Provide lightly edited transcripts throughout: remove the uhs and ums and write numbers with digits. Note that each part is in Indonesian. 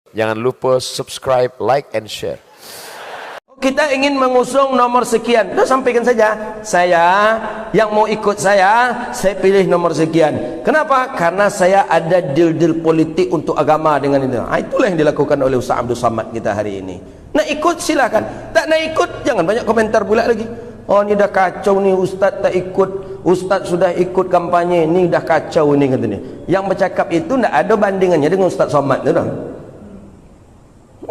Jangan lupa subscribe, like, and share. Kita ingin mengusung nomor sekian, dah sampaikan saja. Saya yang mau ikut saya pilih nomor sekian. Kenapa? Karena saya ada deal-deal politik untuk agama dengan itu. Itulah yang dilakukan oleh Ustaz Abdul Samad kita hari ini. Nak ikut silakan, tak nak ikut jangan banyak komentar pula lagi. Oh ni dah kacau ni, Ustaz tak ikut, Ustaz sudah ikut kampanye, ni dah kacau ni katanya. Yang bercakap itu tak ada bandingannya dengan Ustaz Samad tu dah.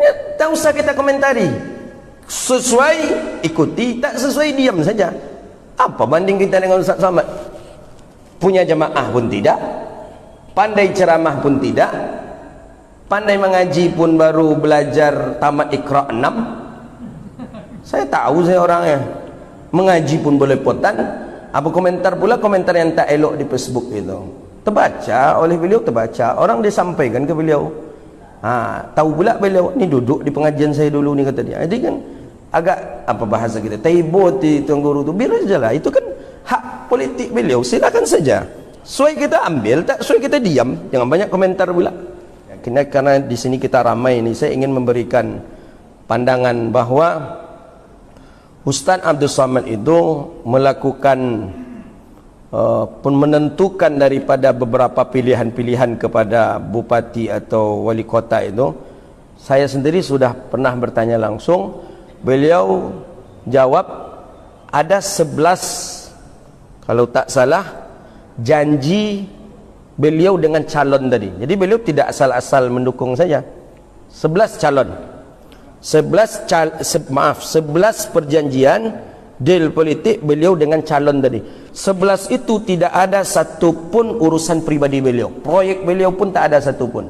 Ya, tak usah kita komentari. Sesuai ikuti, tak sesuai diam saja. Apa banding kita dengan Ustaz Samad? Punya jemaah pun tidak, pandai ceramah pun tidak, pandai mengaji pun baru belajar tamat Iqra 6. Saya tahu saya orangnya, mengaji pun boleh potan. Apa komentar pula, komentar yang tak elok di Facebook itu terbaca oleh beliau, terbaca orang disampaikan ke beliau. Tahu pula beliau ni duduk di pengajian saya dulu ni kata dia. Jadi kan agak apa bahasa kita, taibo di tuan guru tu, biar saja lah, itu kan hak politik beliau, silakan saja. Sesuai kita ambil, tak sesuai kita diam, jangan banyak komentar pula. Karena di sini kita ramai ni, saya ingin memberikan pandangan bahawa Ustaz Abdul Samad itu melakukan menentukan daripada beberapa pilihan-pilihan kepada bupati atau wali kota itu. Saya sendiri sudah pernah bertanya langsung. Beliau jawab ada 11, kalau tak salah, janji beliau dengan calon tadi. Jadi beliau tidak asal-asal mendukung saja. 11 calon, 11 perjanjian deal politik beliau dengan calon tadi. 11 itu tidak ada satu pun urusan pribadi beliau, proyek beliau pun tak ada satu pun.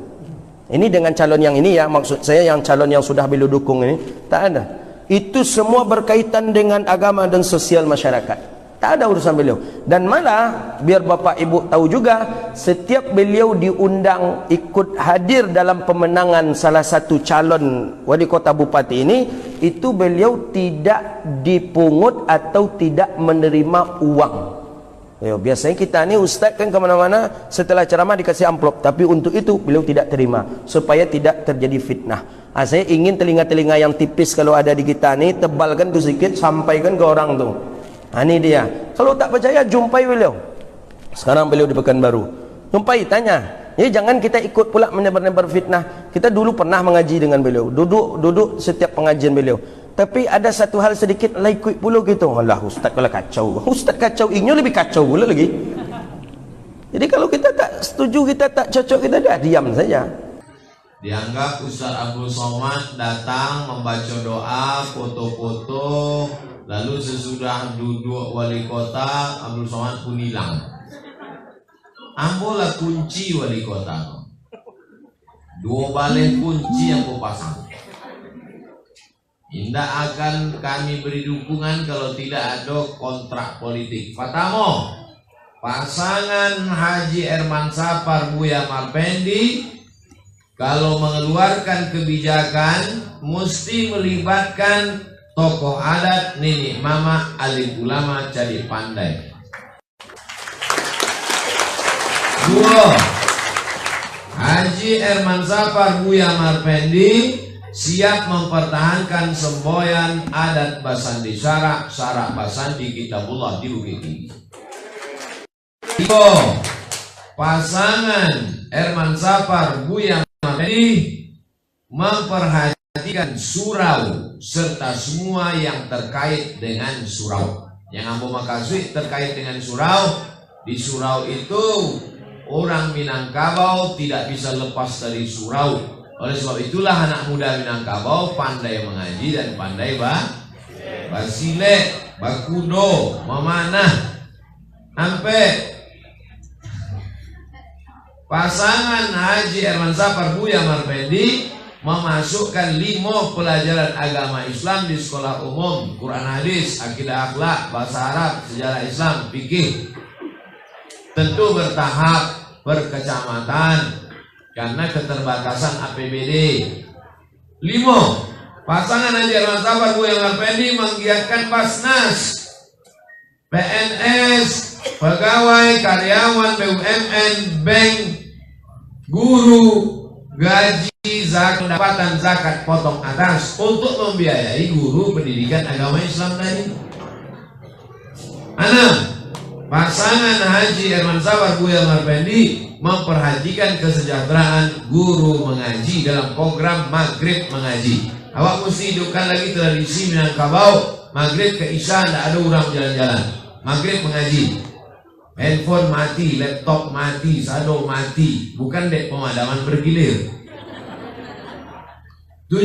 Ini dengan calon yang ini ya, maksud saya yang calon yang sudah beliau dukung ini tak ada. Itu semua berkaitan dengan agama dan sosial masyarakat, tak ada urusan beliau. Dan malah biar bapak ibu tahu juga, setiap beliau diundang ikut hadir dalam pemenangan salah satu calon wali kota bupati ini, itu beliau tidak dipungut atau tidak menerima uang. Biasanya kita ni ustaz kan kemana-mana setelah ceramah dikasih amplop, tapi untuk itu beliau tidak terima supaya tidak terjadi fitnah. Saya ingin telinga-telinga yang tipis kalau ada di kita ni, tebalkan tu sedikit, sampaikan ke orang tu. Ini dia. Kalau tak percaya, jumpai beliau. Sekarang beliau di Pekanbaru, jumpai, tanya. Jadi jangan kita ikut pula menebar-nebar fitnah. Kita dulu pernah mengaji dengan beliau, duduk setiap pengajian beliau. Tapi ada satu hal sedikit lah ikut pula gitu. Alah ustaz kalau kacau, ustaz kacau, inyo lebih kacau pula lagi. Jadi kalau kita tak setuju, kita tak cocok, kita dah diam saja. Dianggap Ustaz Abdul Somad datang membaca doa, foto-foto, lalu sesudah duduk wali kota Abdul Somad pun hilang. Ambolah kunci wali kota, 2 balai kunci yang kau pasang. Tidak akan kami beri dukungan kalau tidak ada kontrak politik. Pertama, pasangan Haji Herman Sapar Buya Marpendi kalau mengeluarkan kebijakan mesti melibatkan tokoh adat, nenek mama, alim ulama, jadi pandai. 2, Haji Herman Sapar Buya Marpendi siap mempertahankan semboyan adat Basandi Sarak Basandi Kitabullah di Bukit Tinggi. 3, pasangan Herman Sapar Buya Marpendi memperhatikan surau serta semua yang terkait dengan surau. Yang ambo makasih terkait dengan surau, di surau itu orang Minangkabau tidak bisa lepas dari surau. Oleh sebab itulah anak muda Minangkabau pandai mengaji dan pandai basilek, bakudo, memanah. Sampai pasangan Haji Herman Sapar Buya Marpendi memasukkan 5 pelajaran agama Islam di sekolah umum, Quran hadis, akidah akhlak, bahasa Arab, sejarah Islam, fikih. Tentu bertahap, berkecamatan karena keterbatasan APBD. 5, pasangan Haji Herman Sapar Buya Marpendi menggiatkan Basnas, PNS, pegawai, karyawan BUMN, bank, guru, gaji pendapatan zakat potong atas untuk membiayai guru pendidikan agama Islam tadi. 6. Pasangan Haji Herman Sabar Buya Marpendi memperhatikan kesejahteraan guru mengaji dalam program Maghrib Mengaji. Awak mesti hidupkan lagi tradisi Minangkabau, Maghrib ke Isya tidak ada orang jalan-jalan. Maghrib mengaji. Handphone mati, laptop mati, sado mati. Bukan dek pemadaman bergilir. 7.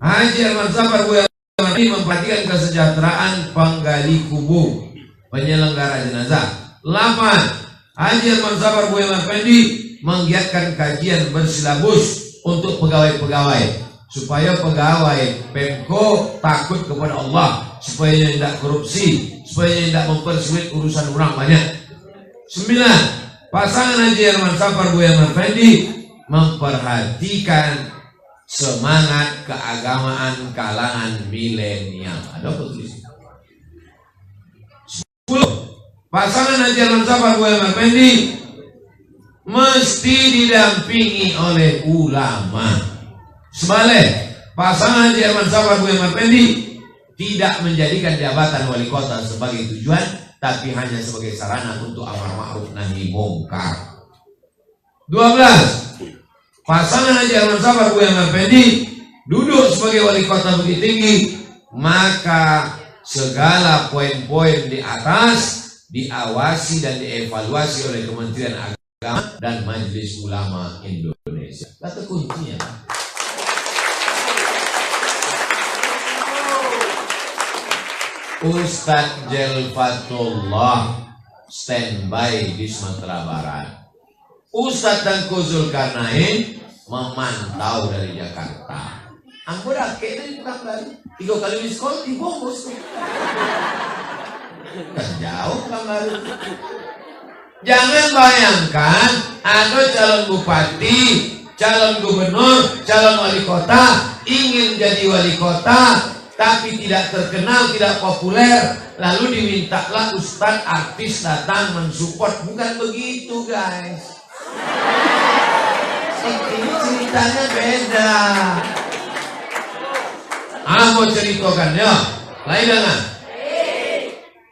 Haji Herman Sabar Buya Marpendi memperhatikan kesejahteraan penggali kubur, penyelenggara jenazah. 8. Haji Herman Sabar Buya Marpendi menggiatkan kajian bersilabus untuk pegawai-pegawai supaya pegawai Pemko takut kepada Allah, supaya tidak korupsi, supaya tidak mempersulit urusan orang banyak. 9. Pasangan Haji Herman Sabar Buya Marpendi memperhatikan semangat keagamaan kalangan milenial. Ada apa tulisnya? 10. Pasangan Haji Herman Sabar Buya Marpendi mesti didampingi oleh ulama. Sebalik, pasangan Haji Herman Sabar Buya Marpendi tidak menjadikan jabatan wali kota sebagai tujuan, tapi hanya sebagai sarana untuk amar ma'ruf nahi mungkar. 12. Pasangan Haji Herman Sabar Buya Marpendi duduk sebagai wali kota Bukit Tinggi, maka segala poin-poin di atas diawasi dan dievaluasi oleh Kementerian Agama dan Majelis Ulama Indonesia. Kata kuncinya. Ustadz Jelfatullah standby di Sumatera Barat. Ustadz Tengku Zulkarnain memantau dari Jakarta. Aku rakyat dari Pekanbaru 3 kali di sekolah di bungkus. Kan jauh Pekanbaru. Jangan bayangkan ada calon bupati, calon gubernur, calon wali kota ingin jadi wali kota tapi tidak terkenal, tidak populer, lalu dimintalah ustadz artis datang mensupport. Bukan begitu guys. Ini ceritanya beda. Mau ceritakan ya, lain dengan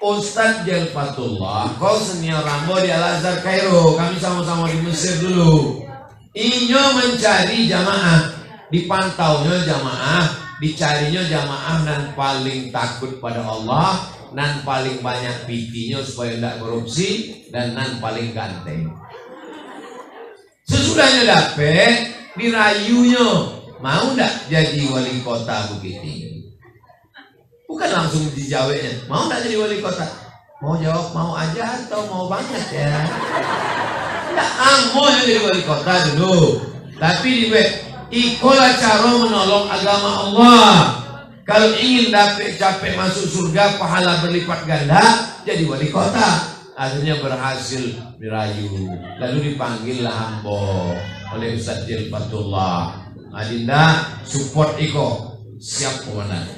Ustadz Jelfatullah, kau senior Rambo di Al-Azhar Kairo. Kami sama-sama di Mesir dulu. Inyo mencari jamaah, dipantaunya jamaah, dicarinya jamaah dan paling takut pada Allah, dan paling banyak pikinya supaya tidak korupsi, dan nan paling ganteng. Sesudahnya dapet, dirayunya, mau ndak jadi wali kota Bukit Tinggi? Bukan langsung dijawabnya, mau ndak jadi wali kota? Mau jawab mau aja atau mau banget ya? Ndak mau jadi wali kota dulu. Tapi di ikolah cara menolong agama Allah. Kalau ingin dapat capek masuk surga, pahala berlipat ganda, jadi wali kota. Akhirnya berhasil dirayu, lalu dipanggillah Hambo oleh Ustadz Jelfatullah. Adinda support Iko, siap komandan.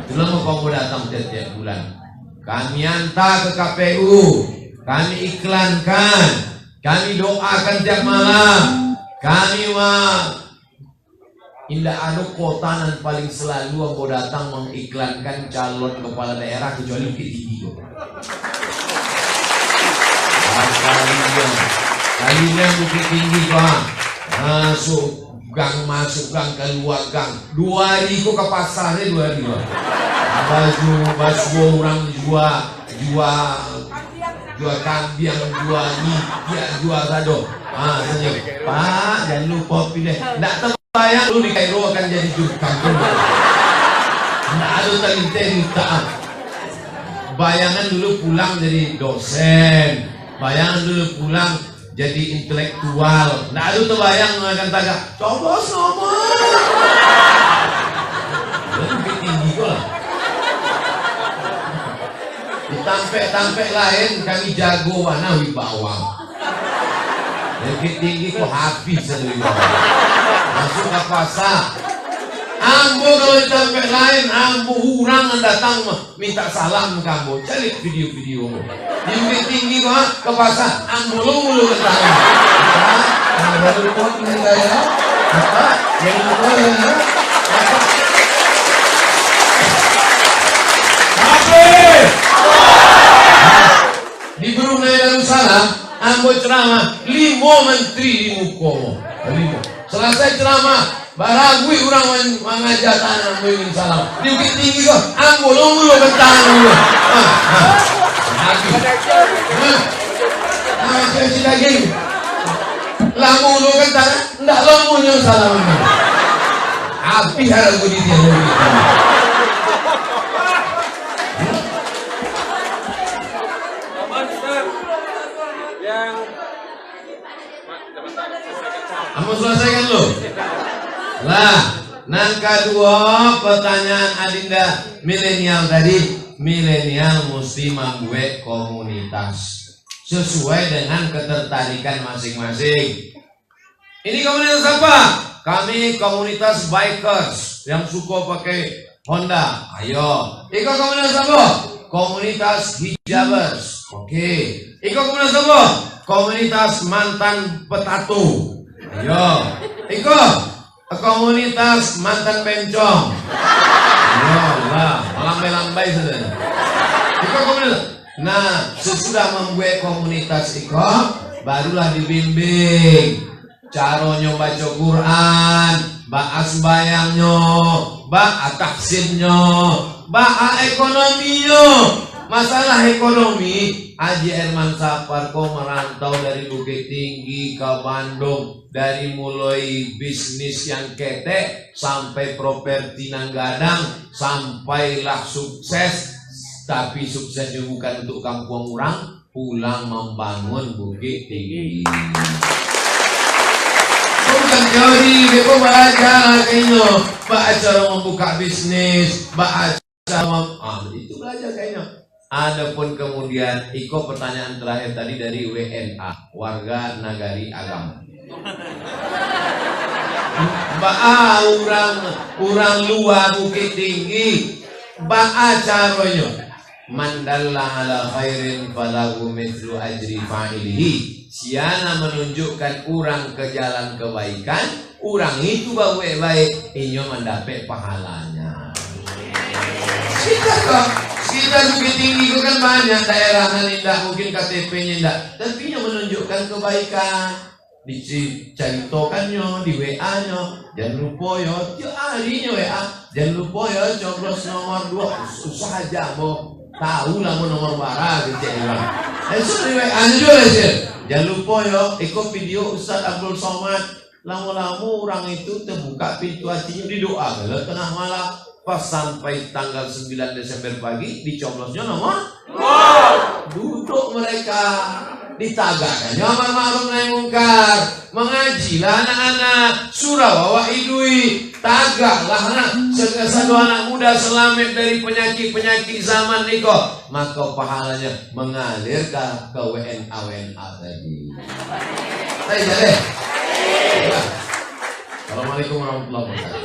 Itulah mau kamu datang tiap-tiap bulan. Kami hantar ke KPU, kami iklankan, kami doakan tiap malam. Kami indah ada kota yang paling selalu aku datang mengiklankan calon kepala daerah kecuali Bukit Tinggi. Kalinya Bukit Tinggi Pak, masuk gang keluar gang. 2 hari kok ke pasarnya 2 hari. Baju orang jual kambing, jual mie, jual sado. Senyum. Pak, jangan lupa pilih. Nggak terbayang lu di Kairo akan jadi juru kampung. Nggak ada talenta. Bayangan dulu pulang jadi dosen. Bayangan dulu pulang jadi intelektual. Nggak ada terbayang akan tagak. Coba sama. Lebih tinggi kok lah. Ditampek-tampek lain kami jago warna wibawa. Bukit Tinggi kok habis satu wibawa. Masuk ke pasar. Ambo kalau ditampek lain, ambo orang yang datang minta salam kamu. Cari video-video. Di Bukit Tinggi kok ke pasar, ambo lu datang. Baru pot nih saya. Apa? Yang lupa ya. Habis. Di Brunei Darussalam, ambo ceramah 5 menteri di Mukomo. 5. Selesai ceramah, baragui orang mengajar tanah ingin salam. Di Bukit Tinggi kok, ambo nunggu lo kentang lo. Habis. Kasih daging. Lamu lo kentang, ndak lamunya salam. Habis harus gue di dia. Kamu selesaikan lo. Lah, nang kedua pertanyaan Adinda milenial tadi, milenial mesti membuat komunitas sesuai dengan ketertarikan masing-masing. Ini komunitas apa? Kami komunitas bikers yang suka pakai Honda. Ayo. Iko komunitas apa? Komunitas hijabers. Oke. Iko komunitas apa? Komunitas mantan petato. Ayo. Iko komunitas mantan bencong. Ayo lah, lambai-lambai saja. Iko komunitas. Nah, sesudah membuat komunitas iko, barulah dibimbing cara baca Quran, baca sembayangnya, baca taksinnya, baca ekonominya. Masalah ekonomi, Haji Herman Sapar kok merantau dari Bukit Tinggi ke Bandung, dari mulai bisnis yang ketek sampai properti nang gadang, sampailah sukses. Tapi suksesnya bukan untuk kampung orang, pulang membangun Bukit Tinggi. Bukan teori, dia belajar kayaknya, baca membuka bisnis, baca itu belajar kayaknya. Adapun kemudian Iko pertanyaan terakhir tadi dari WNA, warga nagari agama. Orang luar Bukit Tinggi, caronya. Mandalla ala khairin falahu mithlu ajri fa'ilihi. Siana menunjukkan orang ke jalan kebaikan, orang itu baik-baik, inyo mendapat pahalanya. Kita Bukit Tinggi itu kan banyak daerah yang tidak mungkin KTP-nya tidak, tapi inyo menunjukkan kebaikan. Diceritakannya di WA-nya, jangan lupa ya, tiap harinya WA, jangan lupa ya, coblos nomor 2, susah aja mau tahu lah mau nomor barang gitu ya. Di WA-nya juga sih, jangan lupa ya, ikut video Ustaz Abdul Somad, lama-lama orang itu terbuka pintu hatinya di doa, kalau tengah malam, pas sampai tanggal 9 Desember pagi, dicoblosnya nomor, duduk mereka. Ditagakkan amar ma'ruf nahi mungkar, mengajilah anak-anak, surah wa idui, tagaklah anak satu anak muda selamat dari penyakit-penyakit zaman niko, maka pahalanya mengalir ke WNA tadi. Jadi, Assalamualaikum warahmatullahi wabarakatuh.